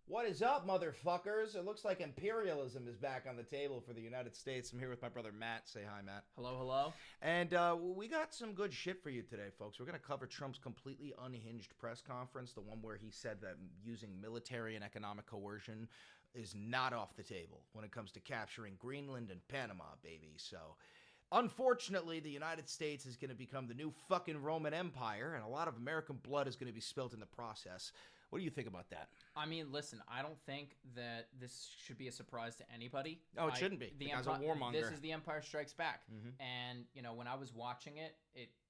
What is up, motherfuckers? It looks like imperialism is back on the table for the United States. I'm here with my brother Matt. Say hi, Matt. Hello, hello. And we got some good shit for you today, folks. We're going to cover Trump's completely unhinged press conference, the one where he said that using military and economic coercion is not off the table when it comes to capturing Greenland and Panama, baby. So, unfortunately, the United States is going to become the new fucking Roman Empire, and a lot of American blood is going to be spilt in the process. What do you think about that? I mean, listen, I don't think that this should be a surprise to anybody. No, it shouldn't be. The guy's a warmonger. This is The Empire Strikes Back. And, you know, when I was watching it,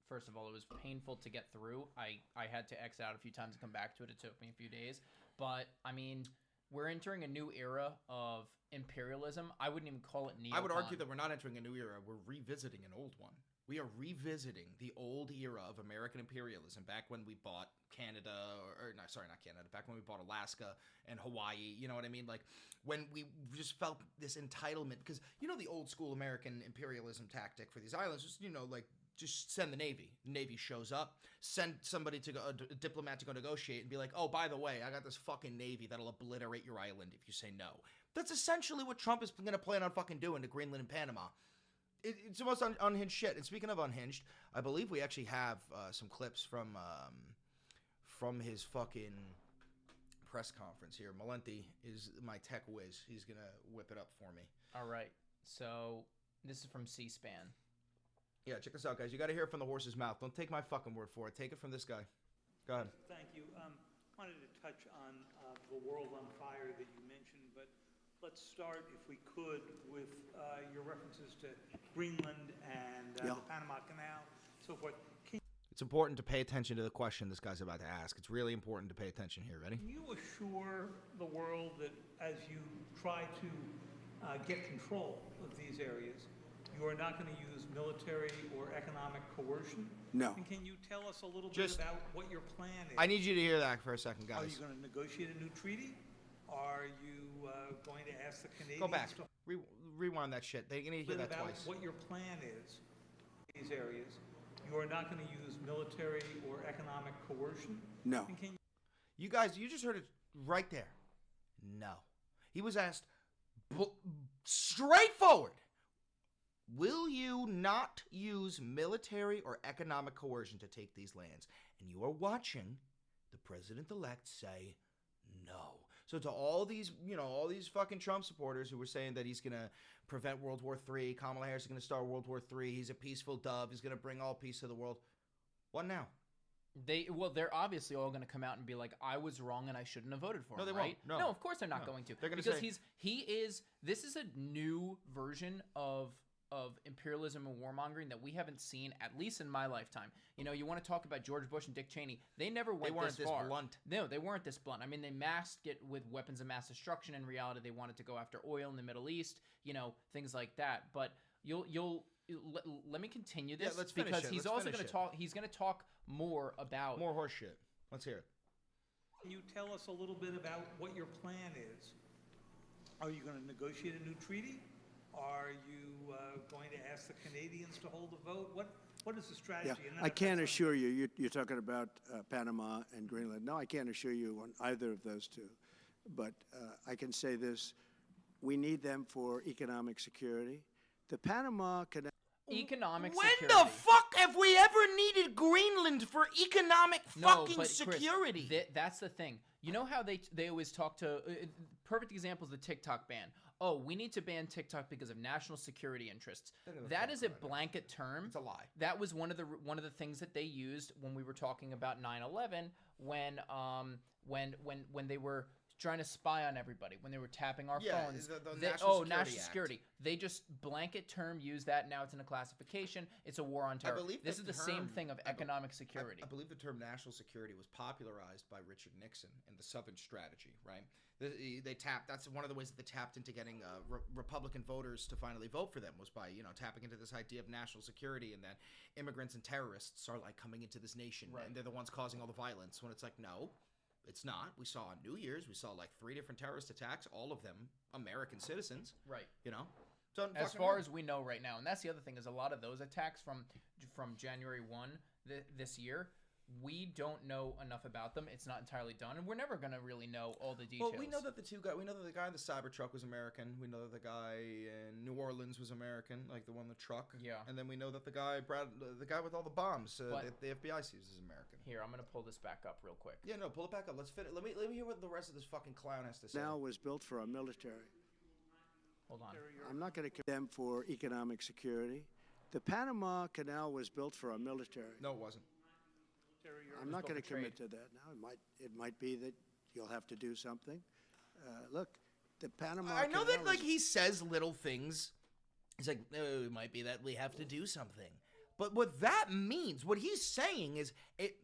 first of all, it was painful to get through. I had to exit out a few times and come back to it. It took me a few days. But, I mean, we're entering a new era of imperialism. I wouldn't even call it neocon. I would argue that we're not entering a new era. We're revisiting an old one. We are revisiting the old era of American imperialism back when we bought Canada, or no, sorry, not Canada, back when we bought Alaska and Hawaii, you know what I mean? Like, when we just felt this entitlement, because, you know, the old school American imperialism tactic for these islands, just, you know, like, just send the Navy. The Navy shows up, send somebody to go, a diplomat to go negotiate and be like, oh, by the way, I got this fucking Navy that'll obliterate your island if you say no. That's essentially what Trump is going to plan on fucking doing to Greenland and Panama. It's the most unhinged shit. And speaking of unhinged, I believe we actually have some clips from his fucking press conference here. Valenti is my tech whiz. He's going to whip it up for me. All right. So this is from C-SPAN. Yeah, check this out, guys. You got to hear it from the horse's mouth. Don't take my fucking word for it. Take it from this guy. Go ahead. Thank you. Wanted to touch on the world on fire that you mentioned, but let's start, if we could, with your references to Greenland and the Panama Canal, so forth. It's important to pay attention to the question this guy's about to ask. It's really important to pay attention here. Ready? Can you assure the world that as you try to get control of these areas, you are not going to use military or economic coercion? No. And can you tell us a little bit about what your plan is? I need you to hear that for a second, guys. Are you going to negotiate a new treaty? Are you going to ask the Canadians Go back. to Rewind that shit. They need to hear that about twice. what your plan is in these areas? You are not going to use military or economic coercion? No. And can You guys, you just heard it right there. No. He was asked straightforward. Will you not use military or economic coercion to take these lands? And you are watching the president-elect say no. So to all these, all these fucking Trump supporters who were saying that he's going to prevent World War III, Kamala Harris is going to start World War III, he's a peaceful dove, he's going to bring all peace to the world. What now? They're obviously all going to come out and be like, I was wrong and I shouldn't have voted for him, they right? won't. No, of course they're not going to. They're going to say, this is a new version of imperialism and warmongering that we haven't seen, at least in my lifetime. You know, you want to talk about George Bush and Dick Cheney. They never went this far. This blunt. No, they weren't this blunt. I mean, they masked it with weapons of mass destruction. In reality, they wanted to go after oil in the Middle East, things like that. But let me continue this, let's because finish it. he's Let's also finish going it. to talk. He's going to talk more about more horse shit. Let's hear it. Can you tell us a little bit about what your plan is? Are you going to negotiate a new treaty? Are you going to ask the Canadians to hold a vote? What is the strategy? Yeah, I can't assure you, you're talking about Panama and Greenland. No, I can't assure you on either of those two. But I can say this, we need them for economic security. The Panama Canal... economic When security. the fuck have we ever needed Greenland for economic fucking security? Chris, that's the thing. You know how they always talk to... perfect example is the TikTok ban. Oh, we need to ban TikTok because of national security interests. That is a blanket term. It's a lie. That was one of the things that they used when we were talking about 9/11, when they were trying to spy on everybody, when they were tapping our phones. The National Security Act. They just blanket term use that. Now it's in a classification. It's a war on terror. This is the same thing of economic security. I believe the term national security was popularized by Richard Nixon in the Southern Strategy, right? They tapped. That's one of the ways that they tapped into getting Republican voters to finally vote for them, was by tapping into this idea of national security, and that immigrants and terrorists are like coming into this nation, and they're the ones causing all the violence. When it's like, no. It's not. We saw on New Year's, we saw like 3 different terrorist attacks, all of them American citizens. Right. So as far as we know right now, and that's the other thing, is a lot of those attacks from January 1 this year, we don't know enough about them. It's not entirely done, and we're never gonna really know all the details. Well, we know that we know that the guy in the Cybertruck was American. We know that the guy in New Orleans was American, like the one in the truck. Yeah. And then we know that the guy with all the bombs, that the FBI sees is American. Here, I'm gonna pull this back up real quick. Yeah, no, pull it back up. Let's fit it. Let me hear what the rest of this fucking clown has to say. Now was built for our military. Hold on. I'm not going to condemn them for economic security. The Panama Canal was built for our military. No, it wasn't. I'm not going to commit to that now. It might be that you'll have to do something. Look, the Panama I know Canal that like he says little things. He's like, oh, it might be that we have to do something. But what that means, what he's saying is,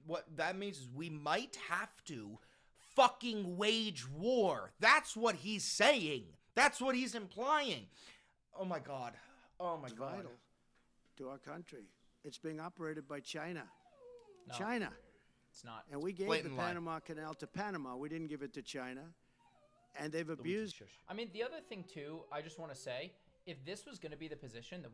what that means is we might have to fucking wage war. That's what he's saying. That's what he's implying. Oh my God. Oh my God. Vital to our country. It's being operated by China. No, China. It's not. And we gave Blatant the lie. Panama Canal to Panama. We didn't give it to China. And they've abused. I mean, the other thing too, I just want to say, if this was going to be the position, then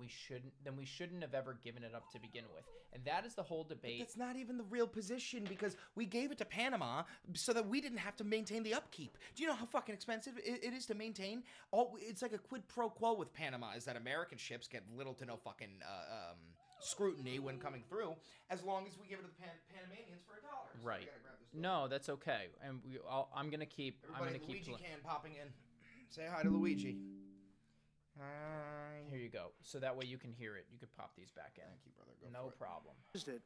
we shouldn't have ever given it up to begin with. And that is the whole debate. That's not even the real position, because we gave it to Panama so that we didn't have to maintain the upkeep. Do you know how fucking expensive it is to maintain? It's like a quid pro quo with Panama, is that American ships get little to no fucking scrutiny when coming through, as long as we give it to the Panamanians for $1. So Right. we gotta grab this No, that's okay. And I'm gonna keep. Everybody, Luigi can popping in. Say hi to Luigi. Hi. Here you go. So that way you can hear it. You could pop these back in. Thank you, brother. Go No for it. problem.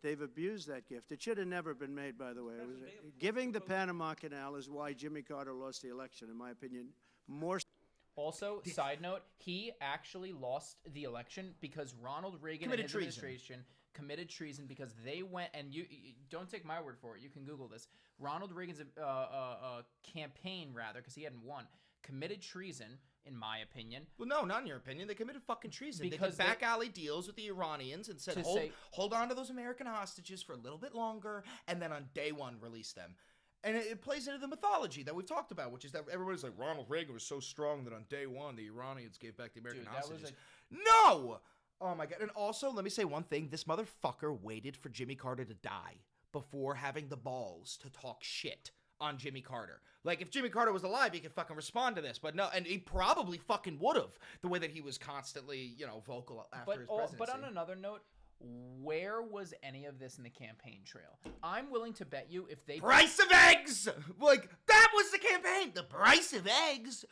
They've abused that gift. It should have never been made, by the way. Giving the Panama Canal is why Jimmy Carter lost the election, in my opinion. More. Also, side note, he actually lost the election because Ronald Reagan Committed and his treason. administration committed treason because they went, and you don't take my word for it, you can Google this. Ronald Reagan's campaign, rather, because he hadn't won, committed treason, in my opinion. Well, no, not in your opinion. They committed fucking treason. Because they did back alley deals with the Iranians and said, To hold on to those American hostages for a little bit longer, and then on day one, release them. And it plays into the mythology that we've talked about, which is that everybody's like, Ronald Reagan was so strong that on day one, the Iranians gave back the American hostages. No! Oh, my God. And also, let me say one thing. This motherfucker waited for Jimmy Carter to die before having the balls to talk shit on Jimmy Carter. Like, if Jimmy Carter was alive, he could fucking respond to this. But no, and he probably fucking would have, the way that he was constantly, vocal after his presidency. But on another note, where was any of this in the campaign trail? I'm willing to bet you if they... Price of eggs! Like, that was the campaign! The price of eggs!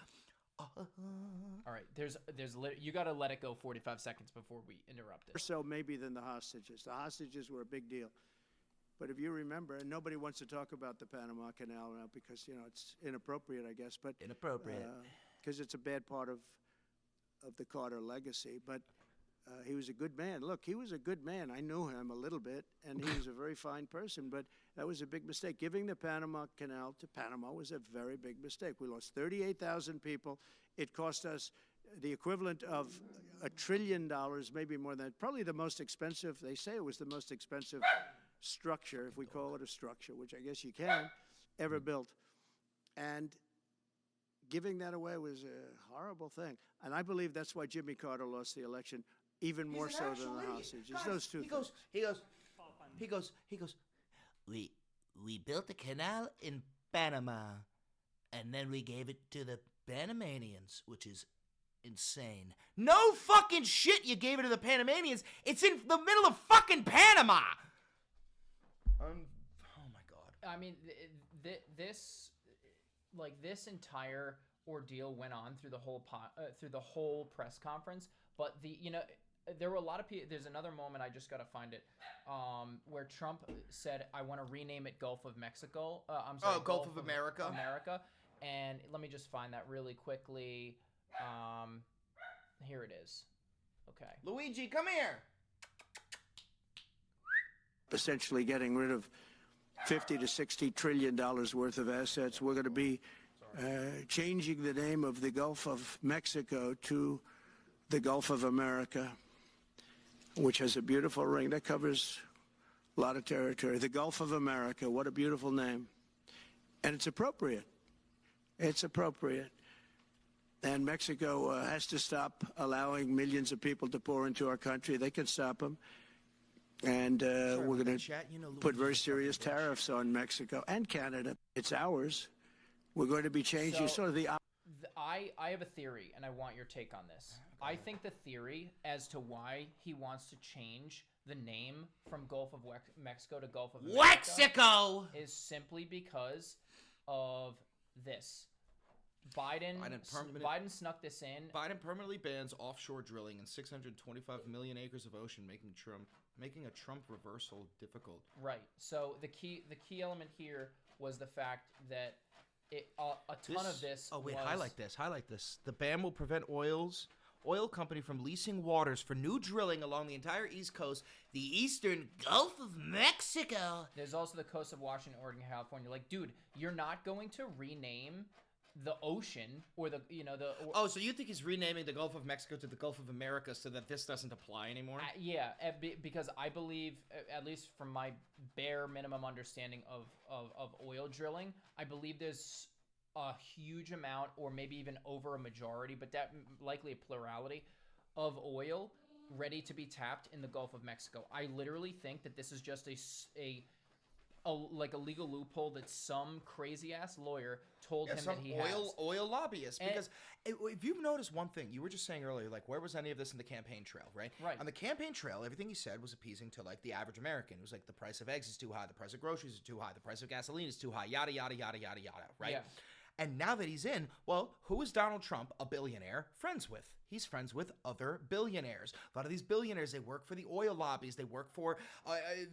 All right, you got to let it go 45 seconds before we interrupt it. More so maybe than the hostages. The hostages were a big deal. But if you remember, and nobody wants to talk about the Panama Canal now because, it's inappropriate, I guess. But Inappropriate. Because it's a bad part of the Carter legacy. But he was a good man. Look, he was a good man. I knew him a little bit, and he was a very fine person. But that was a big mistake. Giving the Panama Canal to Panama was a very big mistake. We lost 38,000 people. It cost us the equivalent of $1 trillion, maybe more than that. Probably the most expensive. They say it was the most expensive structure, if we call it a structure, which I guess you can, ever built. And giving that away was a horrible thing. And I believe that's why Jimmy Carter lost the election, even more so than the hostages. Guys, Those two things. He goes, we built a canal in Panama, and then we gave it to the Panamanians, which is insane. No fucking shit you gave it to the Panamanians. It's in the middle of fucking Panama. Oh my God. I mean, this entire ordeal went on through the whole press conference. But there were a lot of people. There's another moment, I just got to find it, where Trump said, "I want to rename it Gulf of Mexico." I'm sorry, Gulf of America. America. And let me just find that really quickly. Here it is. Okay. Luigi, come here. Essentially getting rid of $50 to $60 trillion worth of assets. We're going to be changing the name of the Gulf of Mexico to the Gulf of America, which has a beautiful ring that covers a lot of territory. The Gulf of America, what a beautiful name. And it's appropriate. It's appropriate. And Mexico has to stop allowing millions of people to pour into our country. They can stop them. And we're going to chat, put very serious tariffs on Mexico and Canada. It's ours. We're going to be changing sort of the... I have a theory, and I want your take on this. I think the theory as to why he wants to change the name from Gulf of Mexico to Gulf of Mexico is simply because of this. Biden snuck this in. Biden permanently bans offshore drilling in 625 million acres of ocean, making a Trump reversal difficult. Right. So the key element here was the fact that a ton of this. Oh wait, highlight this. The ban will prevent oil company from leasing waters for new drilling along the entire East Coast, the eastern Gulf of Mexico. There's also the coast of Washington, Oregon, California. Like, dude, you're not going to rename the ocean or so you think he's renaming the Gulf of Mexico to the Gulf of America so that this doesn't apply anymore? Because I believe, at least from my bare minimum understanding of oil drilling, I believe there's a huge amount, or maybe even over a majority, but that likely a plurality of oil ready to be tapped in the Gulf of Mexico. I literally think that this is just a legal loophole that some crazy ass lawyer told him that he has. Oil lobbyist. Because if you've noticed one thing, you were just saying earlier, like, where was any of this in the campaign trail, right? Right. On the campaign trail, everything he said was appeasing to, like, the average American. It was like, the price of eggs is too high, the price of groceries is too high, the price of gasoline is too high, yada, yada, yada, yada, yada, right? Yeah. And now that he's in, well, who is Donald Trump, a billionaire, friends with? He's friends with other billionaires. A lot of these billionaires, they work for the oil lobbies. They work for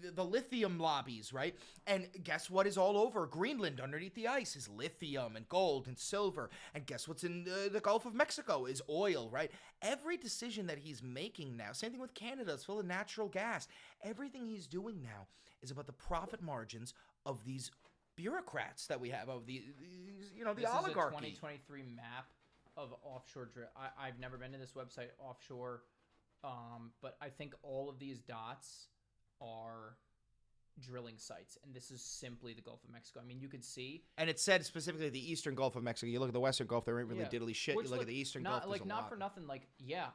the lithium lobbies, right? And guess what is all over Greenland underneath the ice is lithium and gold and silver. And guess what's in the Gulf of Mexico is oil, right? Every decision that he's making now, same thing with Canada, it's full of natural gas. Everything he's doing now is about the profit margins of these bureaucrats that we have, of the oligarchy. This is a 2023 map of offshore drill. I've never been to this website offshore, but I think all of these dots are drilling sites, and this is simply the Gulf of Mexico. I mean, you could see, and it said specifically the eastern Gulf of Mexico. You look at the western Gulf, there ain't really diddly shit. You look at the eastern Gulf, there's a lot. For nothing.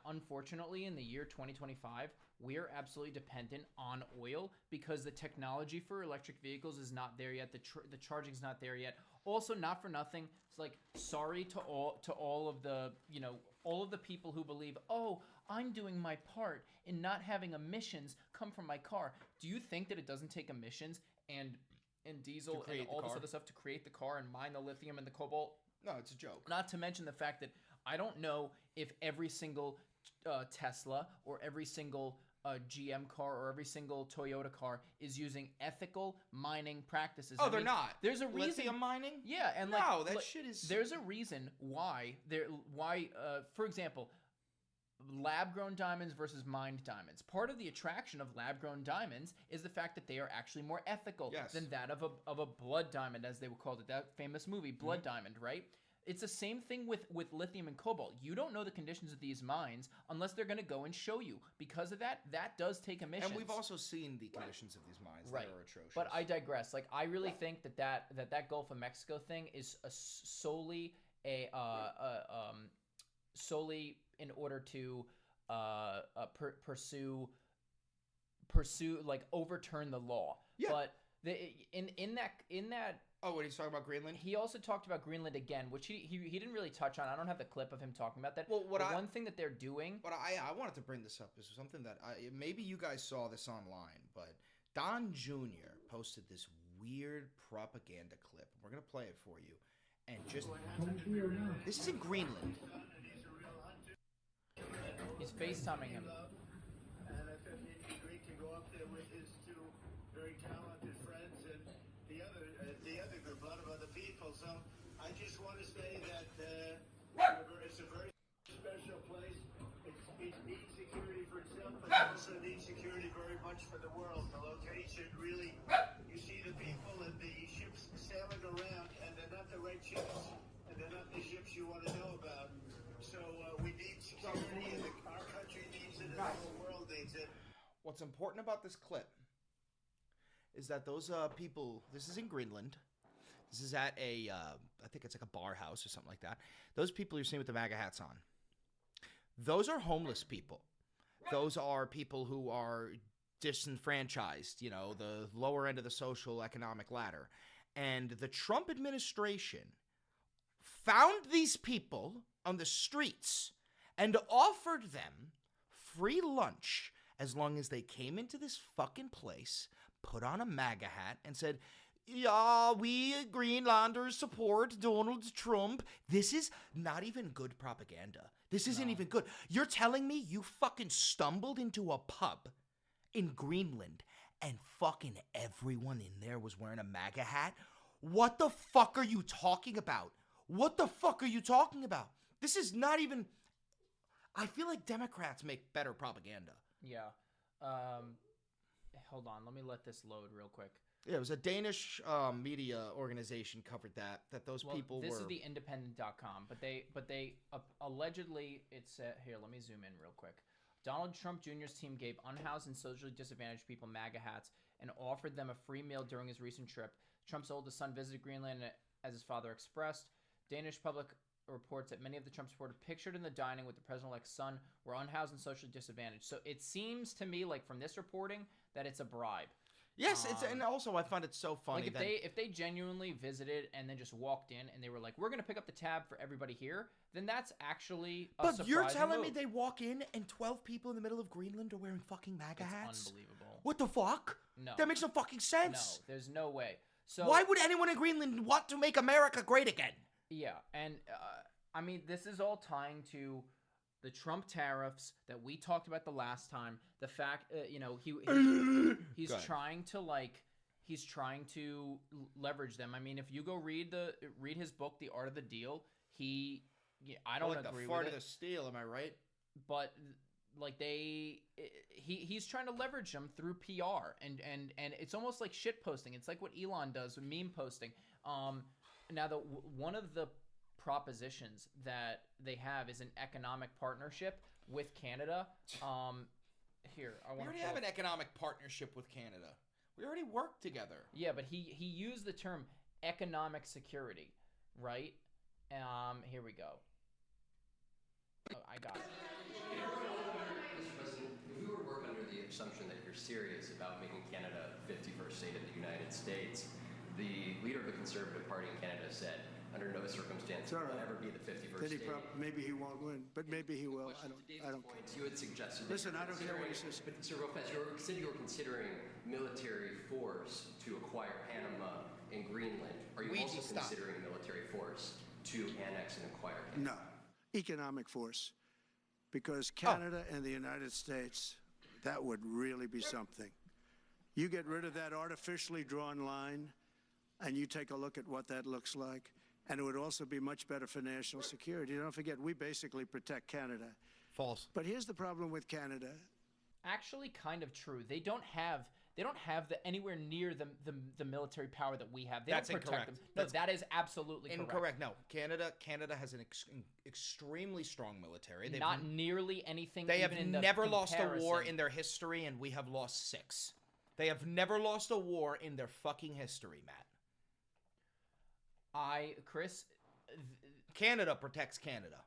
Unfortunately, in the year 2025, we're absolutely dependent on oil because the technology for electric vehicles is not there yet. The charging's not there yet. Also, not for nothing, it's like, sorry to all of the people who believe, oh, I'm doing my part in not having emissions come from my car. Do you think that it doesn't take emissions and diesel and all this other stuff to create the car and mine the lithium and the cobalt? No, it's a joke. Not to mention the fact that I don't know if every single Tesla or every single GM car or every single Toyota car is using ethical mining practices. Oh, they're not. There's a reason. Lithium mining? Yeah, and no, that shit is. There's a reason why for example, lab-grown diamonds versus mined diamonds. Part of the attraction of lab-grown diamonds is the fact that they are actually more ethical than that of a blood diamond, as they were called it. That famous movie, Blood Diamond, right? It's the same thing with lithium and cobalt. You don't know the conditions of these mines unless they're going to go and show you. Because of that does take emissions. And we've also seen the conditions of these mines that are atrocious. But I digress. Like, I really think that Gulf of Mexico thing is solely solely in order to pursue like overturn the law. Yeah. But in that. Oh, what he's talking about Greenland? He also talked about Greenland again, which he didn't really touch on. I don't have the clip of him talking about that. Well, one thing that they're doing. What I wanted to bring this up is something that maybe you guys saw this online, but Don Jr. posted this weird propaganda clip. We're gonna play it for you, and just this is in Greenland. He's FaceTiming him. And I said he can go up there with his two very talented friends and the other group, a lot of other people. So I just want to say that it's a very special place. It needs security for itself, but it also needs security very much for the world. The location really, you see the people and the ships sailing around, and they're not the right ships, and they're not the ships you want to know about. So we need security, and our country needs it, and the whole world needs it. What's important about this clip is that those people, this is in Greenland. This is at I think it's like a bar house or something like that. Those people you're seeing with the MAGA hats on, those are homeless people. Those are people who are disenfranchised, the lower end of the social economic ladder. And the Trump administration found these people on the streets and offered them free lunch as long as they came into this fucking place, put on a MAGA hat, and said, yeah, we Greenlanders support Donald Trump. This is not even good propaganda. This isn't even good. You're telling me you fucking stumbled into a pub in Greenland and fucking everyone in there was wearing a MAGA hat? What the fuck are you talking about? What the fuck are you talking about? This is not even... I feel like Democrats make better propaganda. Yeah. Hold on. Let me let this load real quick. Yeah, it was a Danish media organization covered that those people were... This is the independent.com, but they allegedly, it said... Here, let me zoom in real quick. Donald Trump Jr.'s team gave unhoused and socially disadvantaged people MAGA hats and offered them a free meal during his recent trip. Trump's oldest son visited Greenland, as his father expressed. Danish public reports that many of the Trump supporters pictured in the dining with the president-elect's son were unhoused and socially disadvantaged. So it seems to me, like from this reporting, that it's a bribe. Yes, and also I find it so funny like if they genuinely visited and then just walked in and they were like, we're going to pick up the tab for everybody here, then that's actually a But you're telling me move. they walk in and 12 people in the middle of Greenland are wearing fucking MAGA hats? It's unbelievable. What the fuck? No. That makes no fucking sense. No, there's no way. So why would anyone in Greenland want to make America great again? Yeah, and I mean, this is all tying to the Trump tariffs that we talked about the last time. The fact, he's trying to leverage them. I mean, if you go read his book, The Art of the Deal, I don't agree the fart with of the steel. Am I right? But like he's trying to leverage them through PR and it's almost like shit posting. It's like what Elon does with meme posting. Now one of the propositions that they have is an economic partnership with Canada. We already have an economic partnership with Canada. We already work together. Yeah, but he used the term economic security, right? Here we go. Oh, I got it. Mr. President, if we were to work under the assumption that you're serious about making Canada 51st state of the United States, the leader of the Conservative Party in Canada said, under no circumstance will it ever be the 51st state. Maybe he won't win, but maybe he will. I don't point, you had suggested... Listen, I don't care what he says. But Sir Lopez, you were considering military force to acquire Panama and Greenland. Are you also considering military force to annex and acquire Canada? No. Economic force. Because Canada and the United States, that would really be something. You get rid of that artificially drawn line, and you take a look at what that looks like, and it would also be much better for national security. Don't forget, we basically protect Canada. False. But here's the problem with Canada. Actually, kind of true. They don't have anywhere near the military power that we have. That's don't protect incorrect. them. No, that is absolutely incorrect. No, Canada has an extremely strong military. They've not nearly anything. They have even in never the lost a war comparison. in their history, and we have lost 6. They have never lost a war in their fucking history, Matt. Chris, Canada protects Canada.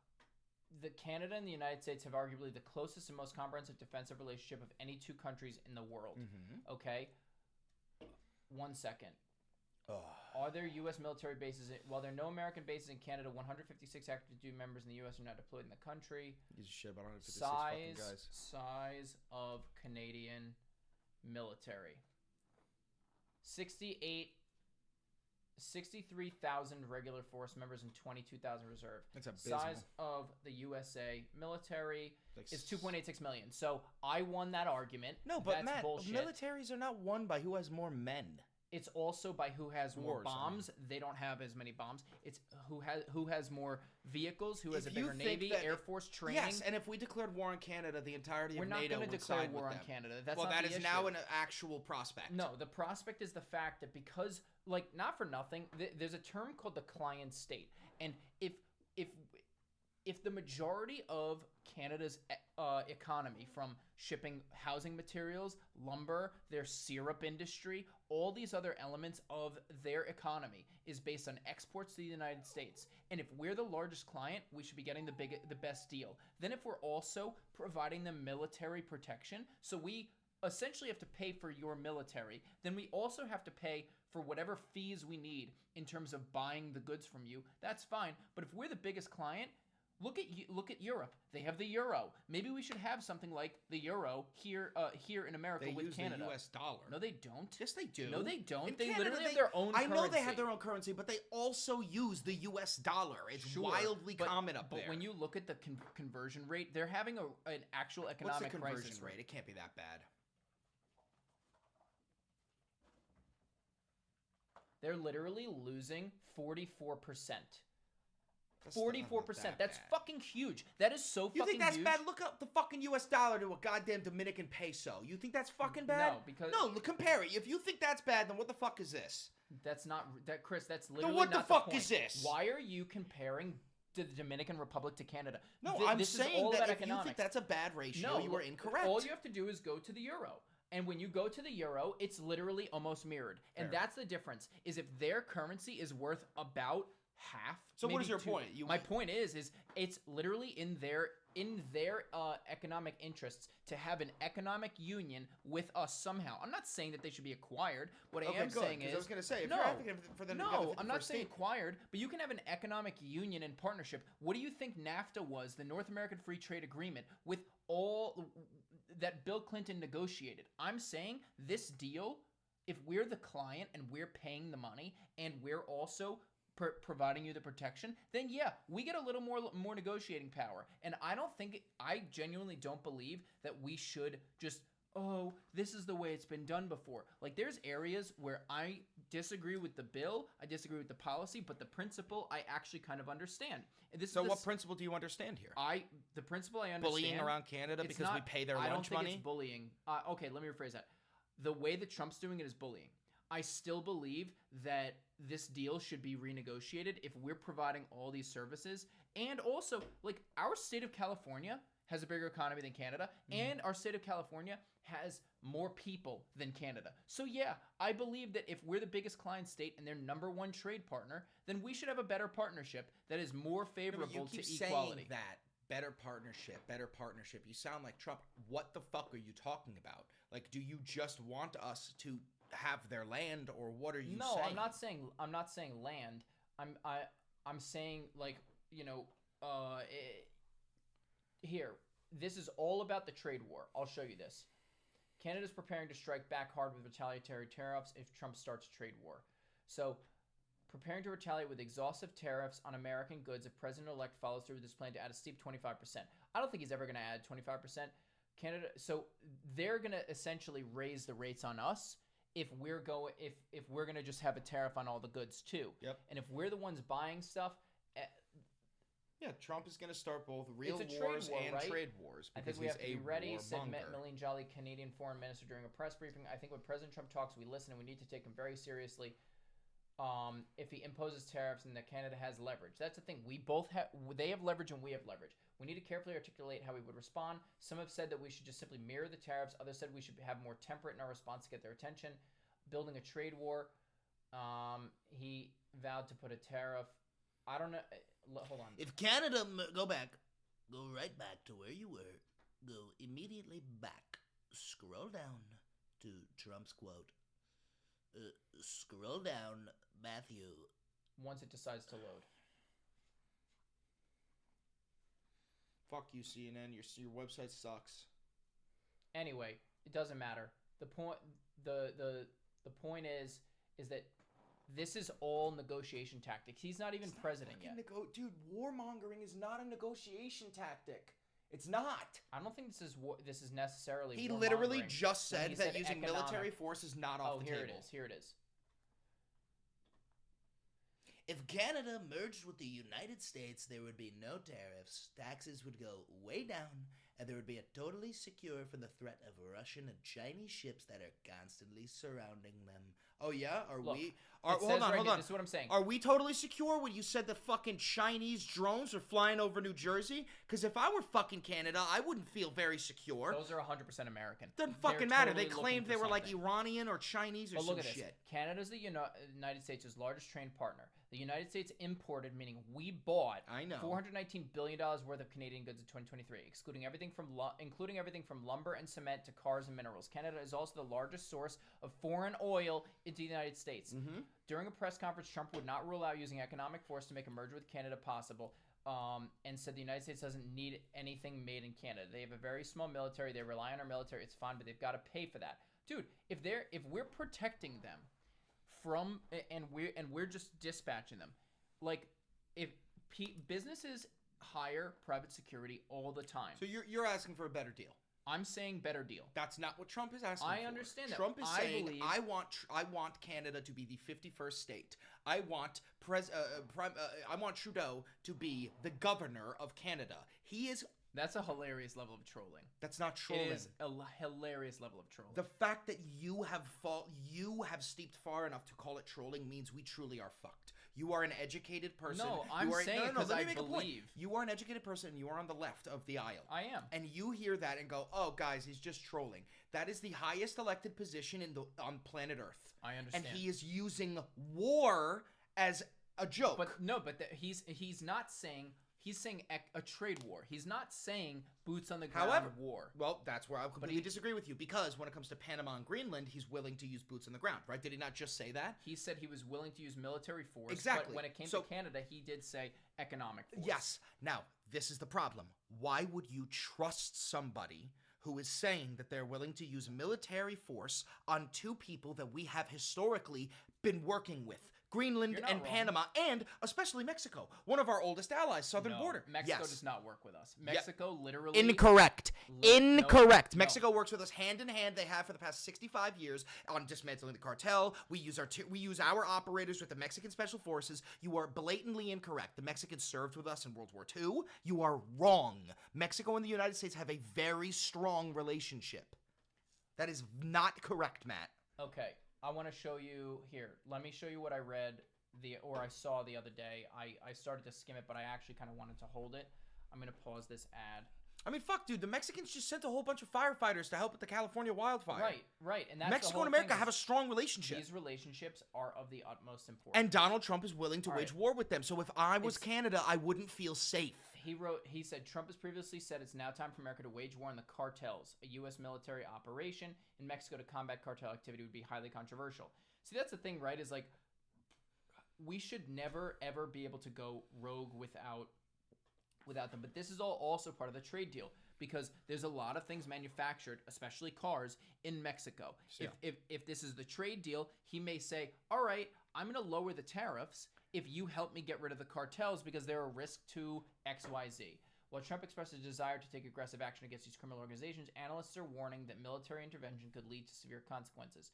The Canada and the United States have arguably the closest and most comprehensive defensive relationship of any two countries in the world. Mm-hmm. Okay? 1 second. Oh. Are there U.S. military bases? While there are no American bases in Canada, 156 active duty members in the U.S. are not deployed in the country. Gives a shit about 156 fucking guys. Size of Canadian military. 63,000 regular force members and 22,000 reserve. That's abysmal. Size of the USA military is 2.86 million. So I won that argument. No, but that's Matt, bullshit. militaries are not won by who has more men. It's also by who has more Wars, bombs. They don't have as many bombs. It's who has more vehicles, who has a bigger navy, Air Force training. Yes, and if we declared war on Canada, the entirety of NATO would side with them. We're not going to declare war on Canada. That's well, not that the is issue. now an actual prospect. No, the prospect is the fact that because, like, not for nothing, there's a term called the client state, and if the majority of Canada's economy, from shipping housing materials, lumber, their syrup industry, all these other elements of their economy is based on exports to the United States, and if we're the largest client, we should be getting the best deal. Then if we're also providing them military protection, so we essentially have to pay for your military, then we also have to pay for whatever fees we need in terms of buying the goods from you. That's fine. But if we're the biggest client, look at Europe. They have the euro. Maybe we should have something like the euro here in America They with use Canada. the U.S. dollar. No, they don't. Yes, they do. No, they don't. In They Canada, literally have their own I currency. know they have their own currency, but they also use the U.S. dollar. It's Sure, wildly but- common up But there. when you look at the conversion rate, they're having an actual What's the economic conversion crisis rate? It can't be that bad. They're literally losing 44%. That's still not 44%. that That's bad. fucking huge. That is so You fucking think that's huge. bad? Look up the fucking U.S. dollar to a goddamn Dominican peso. You think that's fucking bad? No, because- no. Compare it. If you think that's bad, then what the fuck is this? That's not that, Chris. That's literally what the not fuck point. is this? Why are you comparing the Dominican Republic to Canada? No, Th- I'm this is saying all that about if you economics. think that's a bad ratio, No, you are look, incorrect. All you have to do is go to the euro. And when you go to the euro, it's literally almost mirrored. And Fair. that's the difference. Is if their currency is worth about half. So what maybe is your two- point? My point is it's literally in their economic interests to have an economic union with us somehow. I'm not saying that they should be acquired. What I am good, saying 'cause is I was gonna say, if no, you're advocating for them to become no, the I'm not 51st saying state- acquired, but you can have an economic union and partnership. What do you think NAFTA was, the North American Free Trade Agreement, with all that Bill Clinton negotiated? I'm saying this deal, if we're the client and we're paying the money and we're also providing you the protection, then yeah, we get a little more negotiating power. And I genuinely don't believe that we should just, oh, this is the way it's been done before. Like, there's areas where I disagree with the bill, I disagree with the policy, but the principle I actually kind of understand. And this So is what principle do you understand here? the principle I understand. Bullying around Canada it's because we not- pay their I don't lunch think money? it's bullying. Okay, let me rephrase that. The way that Trump's doing it is bullying. I still believe that this deal should be renegotiated if we're providing all these services. And also, like, our state of California has a bigger economy than Canada, and our state of California has more people than Canada. So yeah, I believe that if we're the biggest client state and their number one trade partner, then we should have a better partnership that is more No, favorable but you keep to equality. saying that. Better partnership. You sound like Trump. What the fuck are you talking about? Like, do you just want us to have their land, or what are you No, saying? I'm not saying land. I'm saying, like, you know, here, this is all about the trade war. I'll show you this. Canada's preparing to strike back hard with retaliatory tariffs if Trump starts a trade war. So, preparing to retaliate with exhaustive tariffs on American goods if President-elect follows through with his plan to add a steep 25%. I don't think he's ever going to add 25%. Canada, so they're going to essentially raise the rates on us if we're going to just have a tariff on all the goods too. Yep. And if we're the ones buying stuff, Yeah, Trump is going to start both real It's a wars trade war, and right? trade wars. I think because we have he's to be a ready, said warmonger. Milleen Jolly, Canadian foreign minister, during a press briefing. I think when President Trump talks, we listen, and we need to take him very seriously. If he imposes tariffs and that Canada has leverage. That's the thing. They have leverage and we have leverage. We need to carefully articulate how we would respond. Some have said that we should just simply mirror the tariffs. Others said we should have more temperate in our response to get their attention. Building a trade war. He vowed to put a tariff. I don't know. Hold on. If Canada, go right back to where you were. Go immediately back. Scroll down to Trump's quote. Scroll down, Matthew. Once it decides to load. Fuck you, CNN. Your website sucks. Anyway, it doesn't matter. The point is that this is all negotiation tactics. He's not even president yet. Dude, warmongering is not a negotiation tactic. It's not. I don't think this is necessarily. He literally warmongering. just When said he that said using economic- military force is not off Oh, the here table. it is. Here it is. If Canada merged with the United States, there would be no tariffs, taxes would go way down, and there would be a totally secure from the threat of Russian and Chinese ships that are constantly surrounding them. Oh yeah, Look, hold says on, right hold here- on. this is what I'm saying. Are we totally secure when you said the fucking Chinese drones are flying over New Jersey? Because if I were fucking Canada, I wouldn't feel very secure. Those are 100% American. Doesn't They're fucking matter. totally They claimed looking they for were like something. Iranian or Chinese or But some look at this. shit. Canada's the United States' largest trade partner. The United States imported, meaning we bought, I know. $419 billion worth of Canadian goods in 2023, including everything from lumber and cement to cars and minerals. Canada is also the largest source of foreign oil into the United States. During a press conference, Trump would not rule out using economic force to make a merger with Canada possible. And said the United States doesn't need anything made in Canada. They have a very small military. They rely on our military. It's fine, but they've got to pay for that, dude. If we're protecting them from, and we're just dispatching them, like if businesses hire private security all the time. So you're asking for a better deal. I'm saying better deal. That's not what Trump is asking for. I understand that. Trump is I saying, believe- I want Canada to be the 51st state. I want I want Trudeau to be the governor of Canada. That's a hilarious level of trolling. That's not trolling. It is a hilarious level of trolling. The fact that you have steeped far enough to call it trolling means we truly are fucked. You are an educated person. No, I'm saying because I believe. You are an educated person. You are on the left of the aisle. I am. And you hear that and go, "Oh, guys, he's just trolling." That is the highest elected position on planet Earth. I understand. And he is using war as a joke. But no, he's not saying. He's saying a trade war. He's not saying boots on the ground war. Well, that's where I completely disagree with you, because when it comes to Panama and Greenland, he's willing to use boots on the ground, right? Did he not just say that? He said he was willing to use military force. Exactly. But when it came to Canada, he did say economic force. Yes. Now, this is the problem. Why would you trust somebody who is saying that they're willing to use military force on two people that we have historically been working with? Greenland and Panama, and especially Mexico, one of our oldest allies, southern border. Mexico Yes. does not work with us. Mexico literally... Incorrect. Incorrect. No. Mexico works with us hand in hand. They have for the past 65 years on dismantling the cartel. We use our operators with the Mexican Special Forces. You are blatantly incorrect. The Mexicans served with us in World War II. You are wrong. Mexico and the United States have a very strong relationship. That is not correct, Matt. Okay. I want to show you here. Let me show you what I read I saw the other day. I started to skim it, but I actually kind of wanted to hold it. I'm going to pause this ad. I mean, fuck, dude. The Mexicans just sent a whole bunch of firefighters to help with the California wildfire. Right. And that's Mexico and America have a strong relationship. These relationships are of the utmost importance. And Donald Trump is willing to wage war with them. So if I was Canada, I wouldn't feel safe. He said, Trump has previously said it's now time for America to wage war on the cartels. A U.S. military operation in Mexico to combat cartel activity would be highly controversial. See, that's the thing, right? Is like, we should never, ever be able to go rogue without them. But this is all also part of the trade deal, because there's a lot of things manufactured, especially cars, in Mexico. Yeah. If this is the trade deal, he may say, all right, I'm going to lower the tariffs if you help me get rid of the cartels because they're a risk to XYZ. While Trump expressed a desire to take aggressive action against these criminal organizations, analysts are warning that military intervention could lead to severe consequences.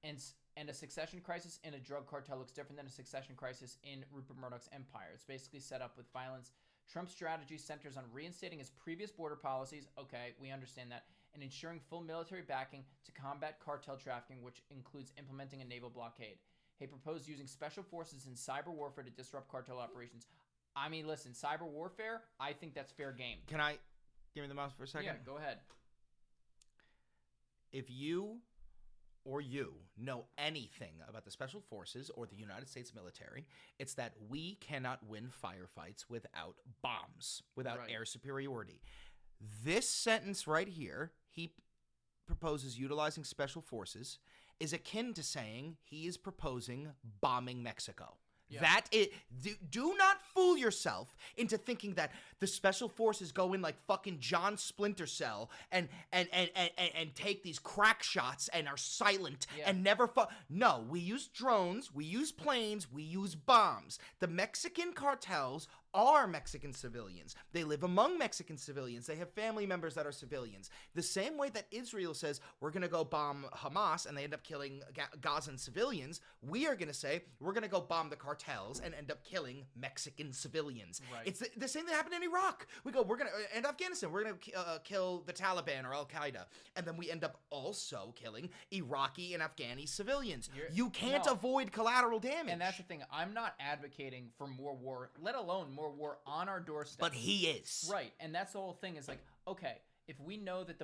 And a succession crisis in a drug cartel looks different than a succession crisis in Rupert Murdoch's empire. It's basically set up with violence. Trump's strategy centers on reinstating his previous border policies, okay, we understand that, and ensuring full military backing to combat cartel trafficking, which includes implementing a naval blockade. He proposed using special forces in cyber warfare to disrupt cartel operations. I mean, listen, cyber warfare, I think that's fair game. Can I give me the mouse for a second? Yeah, go ahead. If you know anything about the special forces or the United States military, it's that we cannot win firefights without bombs, without air superiority. This sentence right here, he proposes utilizing special forces, is akin to saying he is proposing bombing Mexico. Yeah. That is, do not fool yourself into thinking that the special forces go in like fucking John Splinter Cell and take these crack shots and are silent and never No, we use drones, we use planes, we use bombs. The Mexican cartels are Mexican civilians. They live among Mexican civilians. They have family members that are civilians. The same way that Israel says, we're going to go bomb Hamas and they end up killing Gazan civilians, we are going to say, we're going to go bomb the cartels and end up killing Mexican civilians. Right. It's the same that happened in Iraq. We're going to, and Afghanistan, we're going to kill the Taliban or Al-Qaeda. And then we end up also killing Iraqi and Afghani civilians. You can't avoid collateral damage. And that's the thing. I'm not advocating for more war, let alone more war on our doorstep. But he is. Right. And that's the whole thing is like, okay, if we know that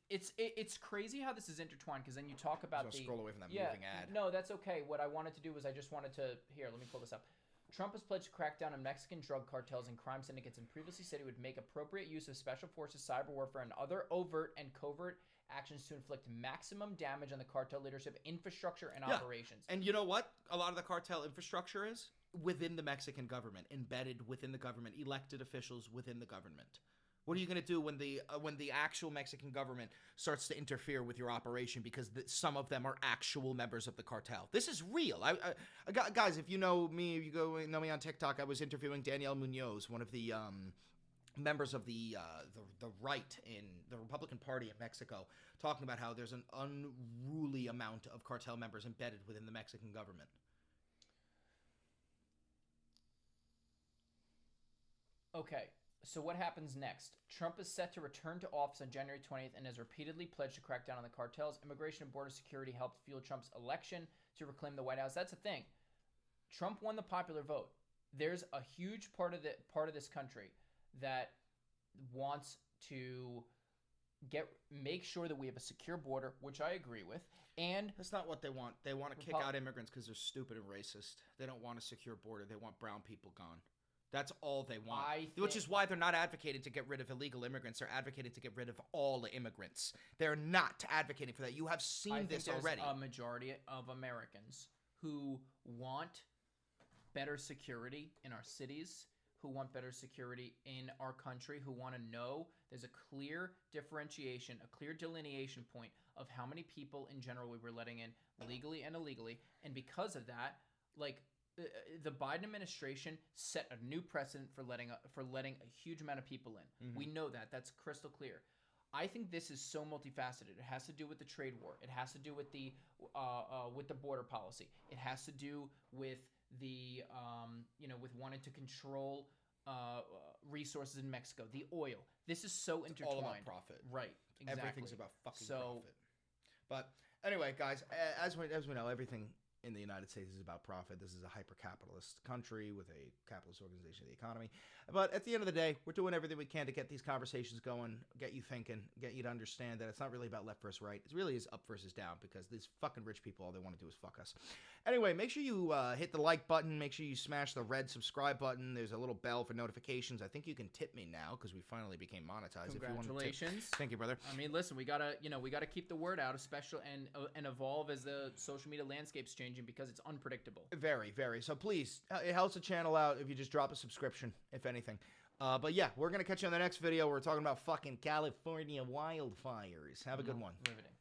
it's crazy how this is intertwined, because then you talk about So the scroll away from that moving ad. No, that's okay. What I wanted to do was I just wanted to let me pull this up. Trump has pledged to crack down on Mexican drug cartels and crime syndicates, and previously said he would make appropriate use of special forces, cyber warfare, and other overt and covert actions to inflict maximum damage on the cartel leadership, infrastructure, and operations. And you know what? A lot of the cartel infrastructure is within the Mexican government, embedded within the government, elected officials within the government. What are you going to do when the actual Mexican government starts to interfere with your operation because some of them are actual members of the cartel? This is real. Guys, if you know me, if you know me on TikTok, I was interviewing Danielle Munoz, one of the members of the right in the Republican Party in Mexico, talking about how there's an unruly amount of cartel members embedded within the Mexican government. Okay. So what happens next? Trump is set to return to office on January 20th and has repeatedly pledged to crack down on the cartels. Immigration and border security helped fuel Trump's election to reclaim the White House. That's the thing. Trump won the popular vote. There's a huge part of this country that wants to make sure that we have a secure border, which I agree with. And that's not what they want. They want to kick out immigrants because they're stupid and racist. They don't want a secure border. They want brown people gone. That's all they want, which is why they're not advocating to get rid of illegal immigrants. They're advocating to get rid of all immigrants. They're not advocating for that. You have seen this already. A majority of Americans who want better security in our cities, who want better security in our country, who want to know there's a clear differentiation, a clear delineation point of how many people in general we were letting in legally and illegally. And because of that, the Biden administration set a new precedent for letting a huge amount of people in. Mm-hmm. We know that. That's crystal clear. I think this is so multifaceted. It has to do with the trade war. It has to do with the border policy. It has to do with the with wanting to control resources in Mexico, the oil. This is so intertwined. All about profit, right? Exactly. Everything's about fucking profit. But anyway, guys, as we know, everything in the United States is about profit. This is a hyper-capitalist country with a capitalist organization of the economy. But at the end of the day, we're doing everything we can to get these conversations going, get you thinking, get you to understand that it's not really about left versus right. It really is up versus down, because these fucking rich people, all they want to do is fuck us. Anyway, make sure you hit the like button. Make sure you smash the red subscribe button. There's a little bell for notifications. I think you can tip me now because we finally became monetized. Congratulations. If you want to tip. Thank you, brother. I mean, listen, we gotta keep the word out, especially and evolve as the social media landscape's changing, because it's unpredictable. Very, very. So please, it helps the channel out if you just drop a subscription, if anything. But yeah, we're gonna catch you on the next video. We're talking about fucking California wildfires. Have a good one. Riveting.